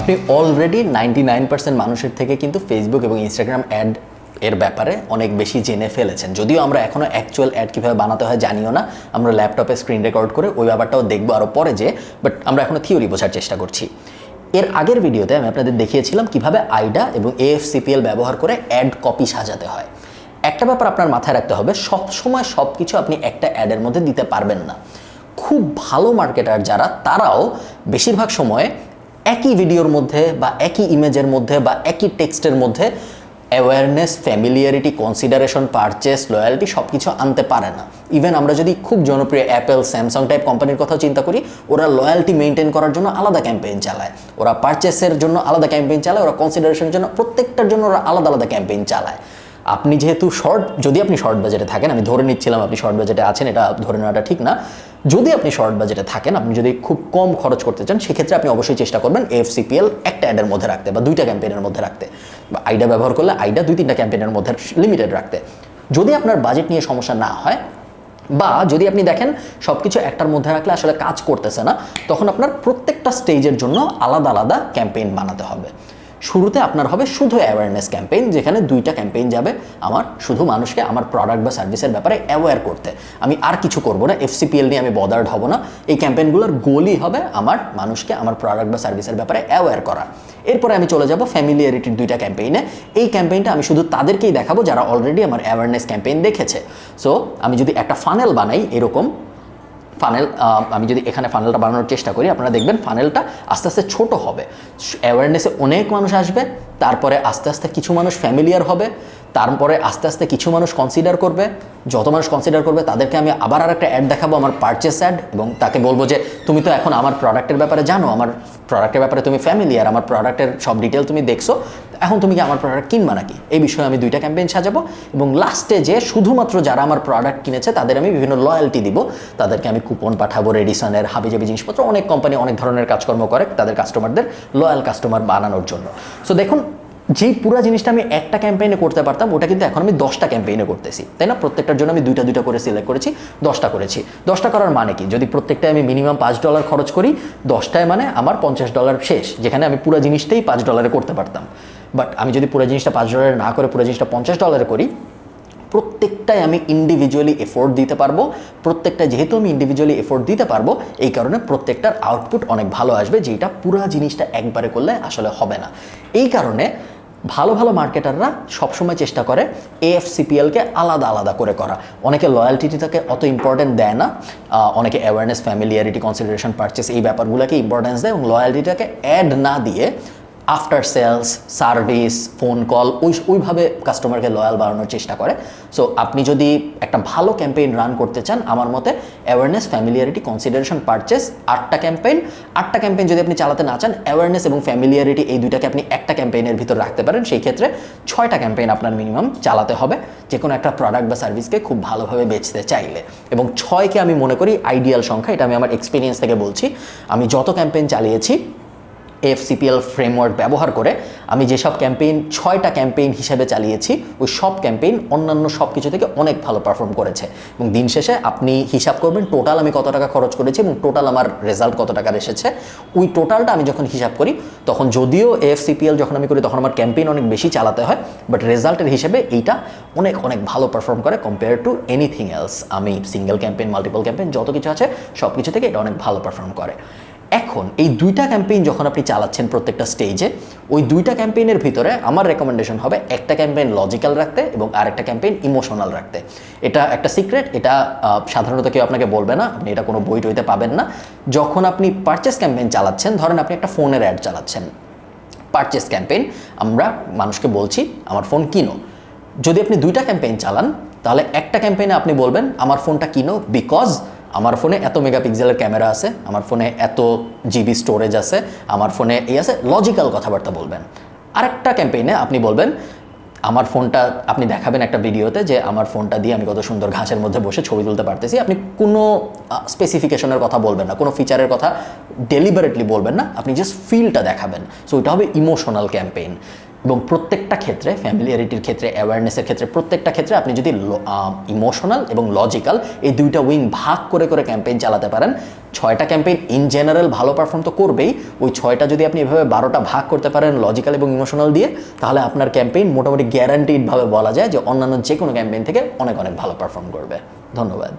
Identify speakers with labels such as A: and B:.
A: আপনি অলরেডি 99% মানুষের থেকে কিন্তু ফেসবুক এবং ইনস্টাগ্রাম অ্যাড এর ব্যাপারে অনেক বেশি জেনে ফেলেছেন। যদিও আমরা এখনও অ্যাকচুয়াল অ্যাড কীভাবে বানাতে হয় জানিও না, আমরা ল্যাপটপে স্ক্রিন রেকর্ড করে ওই ব্যাপারটাও দেখবো আরও পরে যে, বাট আমরা এখনও থিওরি বোঝার চেষ্টা করছি। এর আগের ভিডিওতে আমি আপনাদের দেখিয়েছিলাম কিভাবে আইডা এবং AFCPL ব্যবহার করে অ্যাড কপি সাজাতে হয়। একটা ব্যাপার আপনার মাথায় রাখতে হবে, সব সময় সব কিছু আপনি একটা অ্যাডের মধ্যে দিতে পারবেন না। খুব ভালো মার্কেটার যারা, তারাও বেশিরভাগ সময়ে একই ভিডিওর মধ্যে বা একই ইমেজের মধ্যে বা একই টেক্সটের মধ্যে awareness, familiarity, consideration, purchase, loyalty সব কিছু আনতে পারে না। ইভেন আমরা যদি খুব জনপ্রিয় অ্যাপেল, স্যামসাং টাইপ কোম্পানির কথাও চিন্তা করি, ওরা লয়্যালিটি মেনটেন করার জন্য আলাদা ক্যাম্পেইন চালায়, ওরা পারচেসের জন্য আলাদা ক্যাম্পেইন চালায়, ওরা কনসিডারেশনের জন্য প্রত্যেকটার জন্য ওরা আলাদা আলাদা ক্যাম্পেইন চালায়। আপনি যেহেতু যদি আপনি শর্ট বাজেটে থাকেন, আমি ধরে নিচ্ছিলাম আপনি শর্ট বাজেটে আছেন, এটা ধরে নেওয়াটা ঠিক না। যদি আপনি শর্ট বাজেটে থাকেন, আপনি যদি খুব কম খরচ করতে চান, সেক্ষেত্রে আপনি অবশ্যই চেষ্টা করবেন AFCPL একটা অ্যাডের মধ্যে রাখতে বা দুইটা ক্যাম্পেইনের মধ্যে রাখতে, বা আইডা ব্যবহার করলে আইডা 2-3টা ক্যাম্পেইনের মধ্যে লিমিটেড রাখতে। যদি আপনার বাজেট নিয়ে সমস্যা না হয়, বা যদি আপনি দেখেন সব কিছু একটার মধ্যে রাখলে আসলে কাজ করতেছে না, তখন আপনার প্রত্যেকটা স্টেজের জন্য আলাদা আলাদা ক্যাম্পেইন বানাতে হবে। শুরুতে আপনার হবে শুধু অ্যাওয়ারনেস ক্যাম্পেইন, যেখানে 2টা ক্যাম্পেইন যাবে আমার শুধু মানুষকে আমার প্রোডাক্ট বা সার্ভিসের ব্যাপারে অ্যাওয়্যার করতে। আমি আর কিছু করব না, FCPL নিয়ে আমি বদার্ড হব না। এই ক্যাম্পেইনগুলোর গোলই হবে আমার মানুষকে আমার প্রোডাক্ট বা সার্ভিসের ব্যাপারে অ্যাওয়্যার করা। এরপরে আমি চলে যাব ফ্যামিলিয়ারিটির 2টা ক্যাম্পেইনে। এই ক্যাম্পেইনটা আমি শুধু তাদেরকেই দেখাবো যারা অলরেডি আমার অ্যাওয়ারনেস ক্যাম্পেইন দেখেছে। সো আমি যদি একটা ফানেল বানাই, এরকম ফানেল, আমি যদি এখানে ফানেলটা বানানোর চেষ্টা করি, আপনারা দেখবেন ফানেলটা আস্তে আস্তে ছোট হবে। অ্যাওয়ারনেসে অনেক মানুষ আসবে, তারপরে আস্তে আস্তে কিছু মানুষ ফ্যামিলিয়ার হবে, তারপরে আস্তে আস্তে কিছু মানুষ কনসিডার করবে। যত মানুষ কনসিডার করবে তাদেরকে আমি আবার আরেকটা অ্যাড দেখাবো, আমার পারচেস অ্যাড, এবং তাকে বলবো যে তুমি তো এখন আমার প্রোডাক্টের ব্যাপারে জানো, আমার প্রোডাক্টের ব্যাপারে তুমি ফ্যামিলিয়ার, আমার প্রোডাক্টের সব ডিটেল তুমি দেখছো, এখন তুমি কি আমার প্রোডাক্ট কিনবা নাকি? এই বিষয়ে আমি 2টা ক্যাম্পেইন সাজাবো, এবং লাস্টে যে শুধুমাত্র যারা আমার প্রোডাক্ট কিনেছে তাদের আমি বিভিন্ন লয়্যালটি দিব, তাদেরকে আমি কুপন পাঠাবো, রেডিসনের হাবিজাবি জিনিসপত্র, অনেক কোম্পানি অনেক ধরনের কাজকর্ম করে তাদের কাস্টমারদের লয়্যাল কাস্টমার বানানোর জন্য। সো দেখুন, যেই পুরো জিনিসটা আমি একটা ক্যাম্পেইনে করতে পারতাম, ওটা কিন্তু এখন আমি 10টা ক্যাম্পেইনে করতেছি, তাই না? প্রত্যেকটার জন্য আমি 2টা করে সিলেক্ট করেছি, 10টা করেছি। 10টা করার মানে কি? যদি প্রত্যেকটায় আমি মিনিমাম $5 খরচ করি, 10টায় মানে আমার $50 শেষ, যেখানে আমি পুরো জিনিসটাই $5 করতে পারতাম। বাট আমি যদি পুরো জিনিসটা $5 না করে পুরো জিনিসটা $50 করি, প্রত্যেকটায় আমি ইন্ডিভিজুয়ালি এফোর্ট দিতে পারবো। প্রত্যেকটা যেহেতু আমি ইন্ডিভিজুয়ালি এফোর্ট দিতে পারবো, এই কারণে প্রত্যেকটার আউটপুট অনেক ভালো আসবে, যেটা পুরো জিনিসটা একবারে করলে আসলে হবে না। এই কারণে ভালো ভালো মার্কেটাররা সবসময় চেষ্টা করে AFCPLকে আলাদা আলাদা করে করা। অনেকে লয়্যালটিটাকে অত ইম্পর্টেন্ট দেয় না, অনেকে অ্যাওয়ারনেস, ফ্যামিলিয়ারিটি, কনসিডারেশন, পারচেস এই ব্যাপারগুলোকে ইম্পর্টেন্স দেয়, এবং লয়্যালটিটাকে অ্যাড না দিয়ে after sales, service, phone call ওইভাবে কাস্টমারকে লয়াল বানানোর চেষ্টা করে। সো আপনি যদি একটা ভালো ক্যাম্পেইন রান করতে চান, আমার মতে অ্যাওয়ারনেস, ফ্যামিলিয়ারিটি, কনসিডারেশন, পারচেস 8টা ক্যাম্পেইন যদি আপনি চালাতে না চান, অ্যাওয়ারনেস এবং ফ্যামিলিয়ারিটি এই 2টাকে আপনি একটা ক্যাম্পেইনের ভিতর রাখতে পারেন। সেই ক্ষেত্রে 6টা ক্যাম্পেইন আপনার মিনিমাম চালাতে হবে যে কোনো একটা প্রোডাক্ট বা সার্ভিসকে খুব ভালোভাবে বেচতে চাইলে। এবং 6কে আমি মনে করি আইডিয়াল সংখ্যা, এটা আমি আমার এক্সপিরিয়েন্স থেকে বলছি। আমি যত ক্যাম্পেইন চালিয়েছি AFCPL ফ্রেমওয়ার্ক ব্যবহার করে, আমি যেসব ক্যাম্পেইন 6টা ক্যাম্পেইন হিসেবে চালিয়েছি, ওই সব ক্যাম্পেইন অন্যান্য সব কিছু থেকে অনেক ভালো পারফর্ম করেছে। এবং দিন শেষে আপনি হিসাব করবেন টোটাল আমি কত টাকা খরচ করেছি এবং টোটাল আমার রেজাল্ট কত টাকার এসেছে। ওই টোটালটা আমি যখন হিসাব করি, তখন যদিও AFCPL যখন আমি করি তখন আমার ক্যাম্পেইন অনেক বেশি চালাতে হয়, বাট রেজাল্টের হিসেবে এইটা অনেক অনেক ভালো পারফর্ম করে কম্পেয়ার টু এনিথিং এলস। আমি সিঙ্গেল ক্যাম্পেইন, মাল্টিপল ক্যাম্পেইন যত কিছু আছে সব কিছু থেকে এটা অনেক ভালো পারফর্ম করে। এখন এই 2টা ক্যাম্পেইন যখন আপনি চালাচ্ছেন প্রত্যেকটা স্টেজে, ওই 2টা ক্যাম্পেইনের ভিতরে আমার রেকমেন্ডেশন হবে একটা ক্যাম্পেইন লজিক্যাল রাখতে এবং আরেকটা ক্যাম্পেইন ইমোশনাল রাখতে। এটা একটা সিক্রেট, এটা সাধারণত কেউ আপনাকে বলবে না, আপনি এটা কোনো বই টইতে পাবেন না। যখন আপনি পারচেস ক্যাম্পেইন চালাচ্ছেন, ধরেন আপনি একটা ফোনের অ্যাড চালাচ্ছেন, পারচেস ক্যাম্পেইন, আমরা মানুষকে বলছি আমার ফোন কিনো। যদি আপনি 2টা ক্যাম্পেইন চালান, তাহলে একটা ক্যাম্পেইনে আপনি বলবেন আমার ফোনটা কিনো বিকজ আমার ফোনে এত মেগাপিক্সেলের ক্যামেরা আছে, আমার ফোনে এত জিবি স্টোরেজ আছে, আমার ফোনে এই আছে, লজিক্যাল কথাবার্তা বলবেন। আরেকটা ক্যাম্পেইনে আপনি বলবেন আমার ফোনটা, আপনি দেখাবেন একটা ভিডিওতে যে আমার ফোনটা দিয়ে আমি কত সুন্দর ঘাসের মধ্যে বসে ছবি তুলতে পারতেছি। আপনি কোনো স্পেসিফিকেশনের কথা বলবেন না, কোনো ফিচারের কথা ডেলিবারেটলি বলবেন না, আপনি জাস্ট ফিলটা দেখাবেন। সো এটা হবে ইমোশনাল ক্যাম্পেইন। এবং প্রত্যেকটা ক্ষেত্রে, ফ্যামিলিয়ারিটির ক্ষেত্রে, অ্যাওয়ারনেসের ক্ষেত্রে, প্রত্যেকটা ক্ষেত্রে আপনি যদি ইমোশনাল এবং লজিক্যাল এই দুইটা উইং ভাগ করে করে ক্যাম্পেইন চালাতে পারেন, 6টা ক্যাম্পেইন ইন জেনারেল ভালো পারফর্ম তো করবেই, ওই 6টা যদি আপনি এভাবে 12টা ভাগ করতে পারেন লজিক্যাল এবং ইমোশনাল দিয়ে, তাহলে আপনার ক্যাম্পেইন মোটামুটি গ্যারান্টিডভাবে বলা যায় যে অন্যান্য যে কোনো ক্যাম্পেইন থেকে অনেক অনেক ভালো পারফর্ম করবে। ধন্যবাদ।